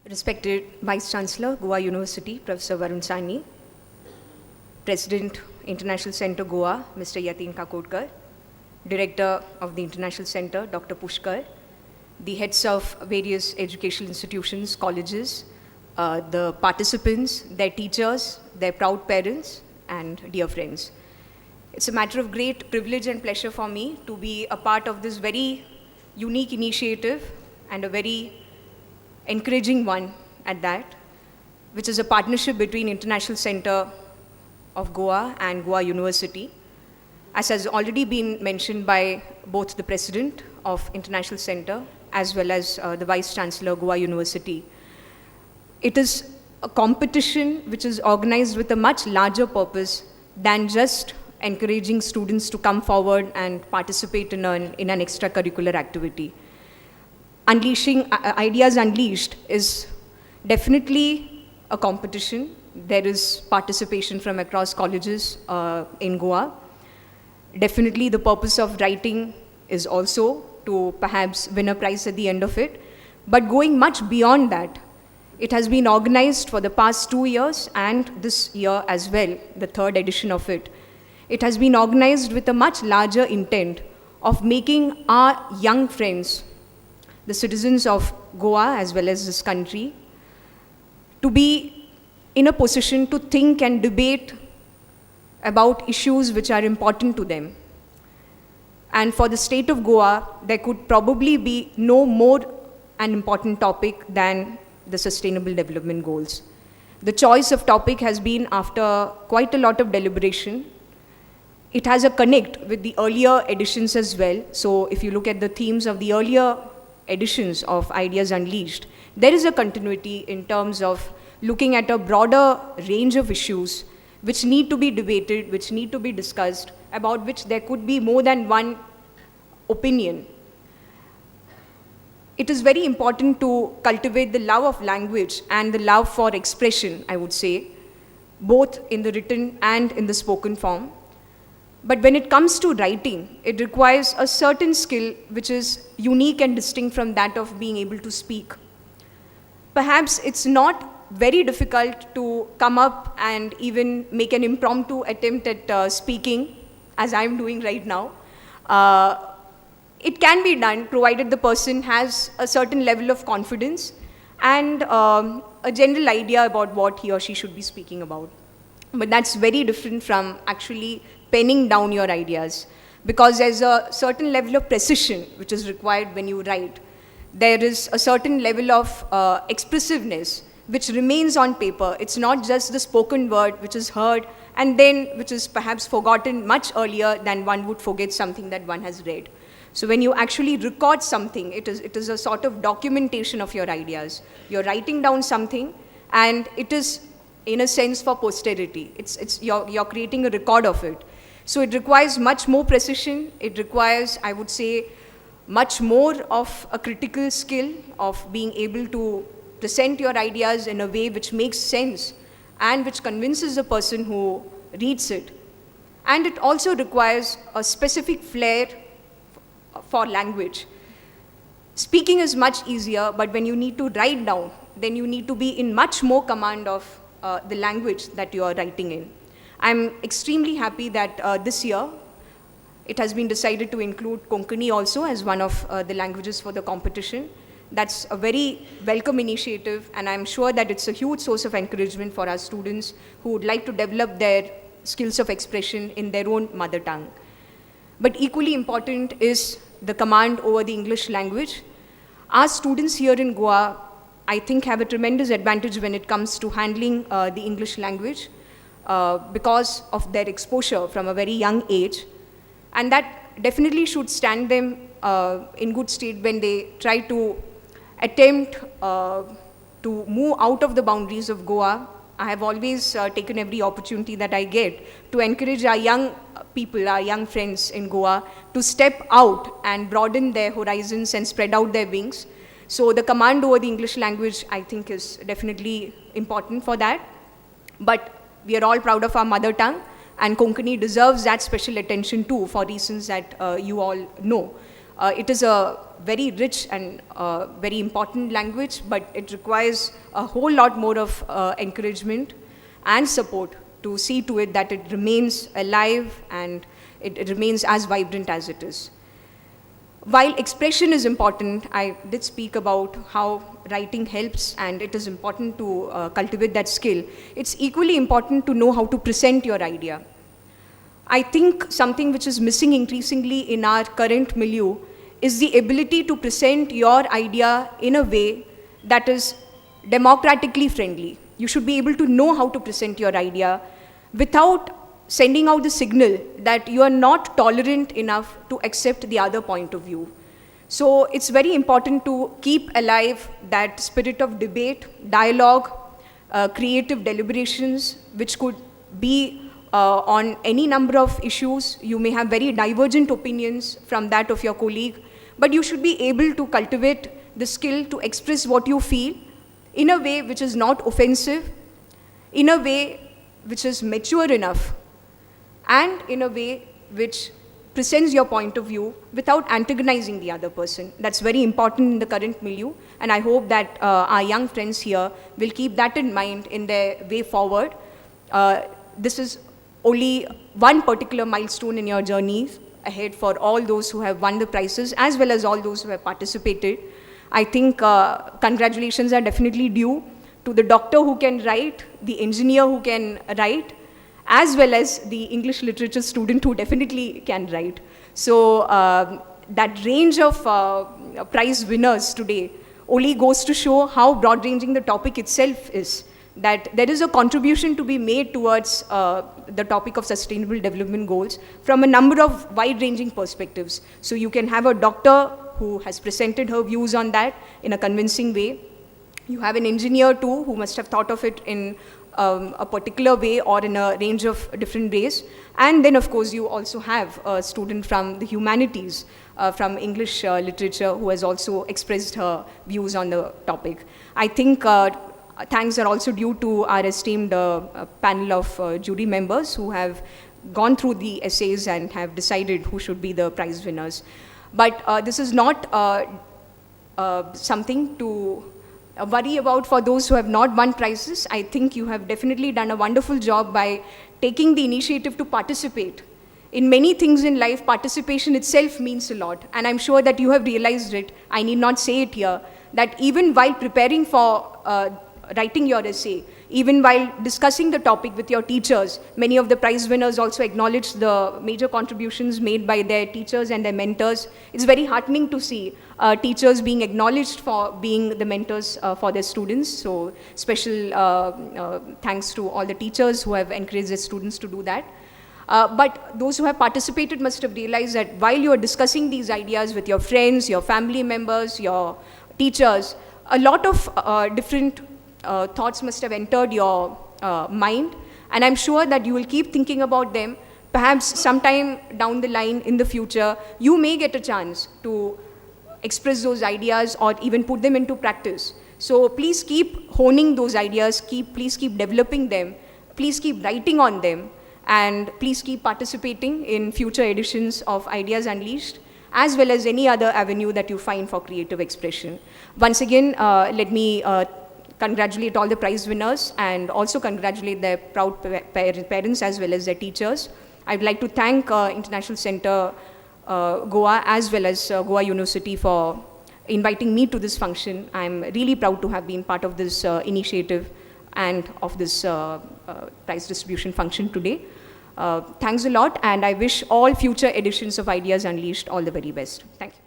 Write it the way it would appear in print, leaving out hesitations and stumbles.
Respected Vice Chancellor, Goa University, Professor Varun Sani, President, International Center Goa, Mr. Yatin Kakodkar, Director of the International Center, Dr. Pushkar, the heads of various educational institutions, colleges, the participants, their teachers, their proud parents, and dear friends. It's a matter of great privilege and pleasure for me to be a part of this very unique initiative and a very encouraging one at that, which is a partnership between International Center of Goa and Goa University. As has already been mentioned by both the President of International Center as well as the Vice Chancellor, Goa University. It is a competition which is organized with a much larger purpose than just encouraging students to come forward and participate in an extracurricular activity. Unleashing Ideas Unleashed is definitely a competition. There is participation from across colleges in Goa. Definitely the purpose of writing is also to perhaps win a prize at the end of it. But going much beyond that, it has been organized for the past 2 years and this year as well, the third edition of it. It has been organized with a much larger intent of making our young friends, the citizens of Goa as well as this country, to be in a position to think and debate about issues which are important to them. And for the state of Goa, there could probably be no more an important topic than the Sustainable Development Goals. The choice of topic has been after quite a lot of deliberation. It has a connect with the earlier editions as well. So if you look at the themes of the earlier editions of Ideas Unleashed, there is a continuity in terms of looking at a broader range of issues which need to be debated, which need to be discussed, about which there could be more than one opinion. It is very important to cultivate the love of language and the love for expression, I would say, both in the written and in the spoken form. But when it comes to writing, it requires a certain skill which is unique and distinct from that of being able to speak. Perhaps it's not very difficult to come up and even make an impromptu attempt at speaking, as I'm doing right now. It can be done provided the person has a certain level of confidence and a general idea about what he or she should be speaking about. But that's very different from actually penning down your ideas, because there's a certain level of precision which is required when you write. There is a certain level of expressiveness which remains on paper. It's not just the spoken word which is heard and then which is perhaps forgotten much earlier than one would forget something that one has read. So when you actually record something, it is a sort of documentation of your ideas. You're writing down something and it is in a sense for posterity. You're creating a record of it. So it requires much more precision. It requires, I would say, much more of a critical skill of being able to present your ideas in a way which makes sense and which convinces the person who reads it. And it also requires a specific flair for language. Speaking is much easier, but when you need to write down, then you need to be in much more command of the language that you are writing in. I'm extremely happy that this year it has been decided to include Konkani also as one of the languages for the competition. That's a very welcome initiative, and I'm sure that it's a huge source of encouragement for our students who would like to develop their skills of expression in their own mother tongue. But equally important is the command over the English language. Our students here in Goa, I think, have a tremendous advantage when it comes to handling the English language because of their exposure from a very young age. And that definitely should stand them in good state when they try to attempt to move out of the boundaries of Goa. I have always taken every opportunity that I get to encourage our young people, our young friends in Goa, to step out and broaden their horizons and spread out their wings. So the command over the English language, I think, is definitely important for that. But we are all proud of our mother tongue, and Konkani deserves that special attention too, for reasons that you all know. It is a very rich and very important language, but it requires a whole lot more of encouragement and support to see to it that it remains alive and it remains as vibrant as it is. While expression is important, I did speak about how writing helps and it is important to cultivate that skill. It's equally important to know how to present your idea. I think something which is missing increasingly in our current milieu is the ability to present your idea in a way that is democratically friendly. You should be able to know how to present your idea without sending out the signal that you are not tolerant enough to accept the other point of view. So it's very important to keep alive that spirit of debate, dialogue, creative deliberations, which could be on any number of issues. You may have very divergent opinions from that of your colleague, but you should be able to cultivate the skill to express what you feel in a way which is not offensive, in a way which is mature enough, and in a way which presents your point of view without antagonizing the other person. That's very important in the current milieu, and I hope that our young friends here will keep that in mind in their way forward. This is only one particular milestone in your journey ahead for all those who have won the prizes as well as all those who have participated. I think congratulations are definitely due to the doctor who can write, the engineer who can write, as well as the English literature student who definitely can write. So that range of prize winners today only goes to show how broad-ranging the topic itself is, that there is a contribution to be made towards the topic of sustainable development goals from a number of wide-ranging perspectives. So you can have a doctor who has presented her views on that in a convincing way. You have an engineer too who must have thought of it in a particular way or in a range of different ways. And then of course you also have a student from the humanities, from English literature, who has also expressed her views on the topic. I think thanks are also due to our esteemed panel of jury members who have gone through the essays and have decided who should be the prize winners. But this is not something to worry about for those who have not won prizes. I think you have definitely done a wonderful job by taking the initiative to participate. In many things in life, participation itself means a lot, and I'm sure that you have realized it. I need not say it here, that even while preparing for writing your essay, even while discussing the topic with your teachers, many of the prize winners also acknowledged the major contributions made by their teachers and their mentors. It's very heartening to see teachers being acknowledged for being the mentors for their students. So special thanks to all the teachers who have encouraged their students to do that. But those who have participated must have realized that while you are discussing these ideas with your friends, your family members, your teachers, a lot of different thoughts must have entered your mind, and I'm sure that you will keep thinking about them. Perhaps sometime down the line in the future, you may get a chance to express those ideas or even put them into practice. So please keep honing those ideas, please keep developing them, please keep writing on them, and please keep participating in future editions of Ideas Unleashed, as well as any other avenue that you find for creative expression. Once again, let me congratulate all the prize winners and also congratulate their proud parents as well as their teachers. I'd like to thank International Center Goa as well as Goa University for inviting me to this function. I'm really proud to have been part of this initiative and of this prize distribution function today. Thanks a lot, and I wish all future editions of Ideas Unleashed all the very best. Thank you.